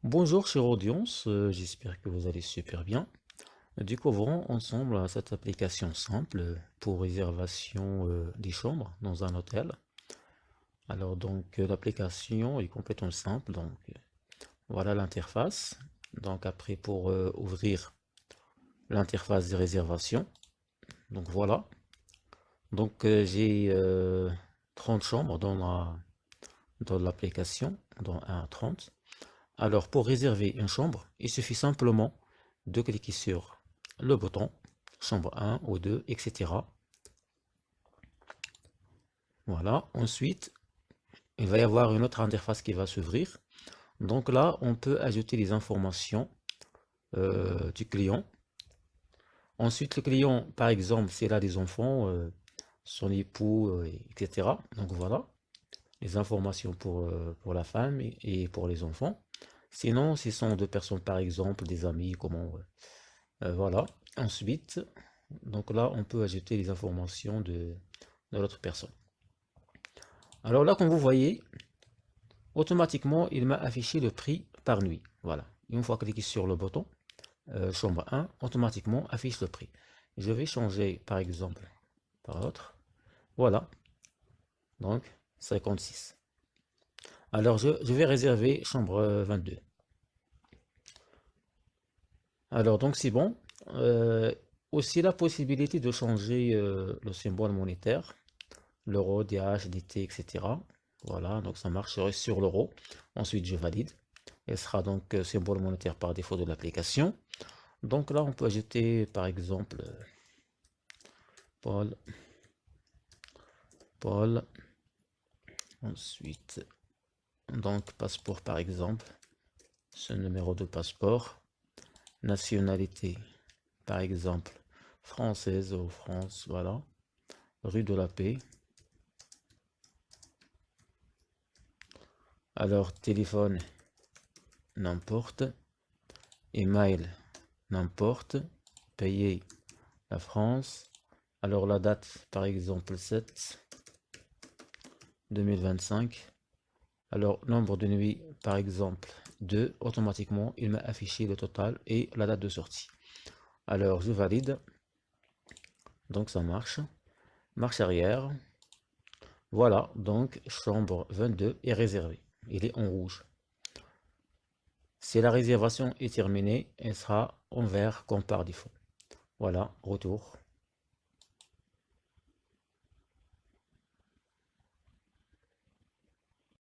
Bonjour chère audience, j'espère que vous allez super bien. Découvrons ensemble cette application simple pour réservation des chambres dans un hôtel. Alors l'application est complètement simple, voilà l'interface. Donc après pour ouvrir l'interface de réservation, donc voilà. J'ai 30 chambres dans l'application, dans un 30. Alors, pour réserver une chambre, il suffit simplement de cliquer sur le bouton chambre 1 ou 2, etc. Voilà. Ensuite, il va y avoir une autre interface qui va s'ouvrir. Donc là, on peut ajouter les informations du client. Ensuite, le client, par exemple, s'il a des enfants, son époux, etc. Donc voilà, les informations pour la femme et pour les enfants. Sinon, ce sont deux personnes, par exemple, des amis, comment voilà. Ensuite, donc là, on peut ajouter les informations de l'autre personne. Alors là, comme vous voyez, automatiquement, il m'a affiché le prix par nuit. Voilà. Une fois cliqué sur le bouton chambre 1, automatiquement affiche le prix. Je vais changer, par exemple, par autre. Voilà. Donc, 56. Alors, je vais réserver chambre 22. Alors, donc, c'est bon. Euh, Aussi, la possibilité de changer le symbole monétaire. L'euro, DH, DT, etc. Voilà, donc ça marcherait sur l'euro. Ensuite, je valide. Elle sera donc symbole monétaire par défaut de l'application. Donc là, on peut ajouter par exemple Paul, Paul. Ensuite, donc passeport par exemple, ce numéro de passeport. Nationalité par exemple française ou France, voilà. Rue de la Paix. Alors, téléphone, n'importe. Email, n'importe. Payer, la France. Alors la date, par exemple 7 2025. Alors nombre de nuits, par exemple 2. Automatiquement, il m'a affiché le total et la date de sortie. Alors je valide. Donc ça marche. Marche arrière. Voilà, donc chambre 22 est réservée. Il est en rouge. Si la réservation est terminée, elle sera en vert comme par défaut. Voilà, retour.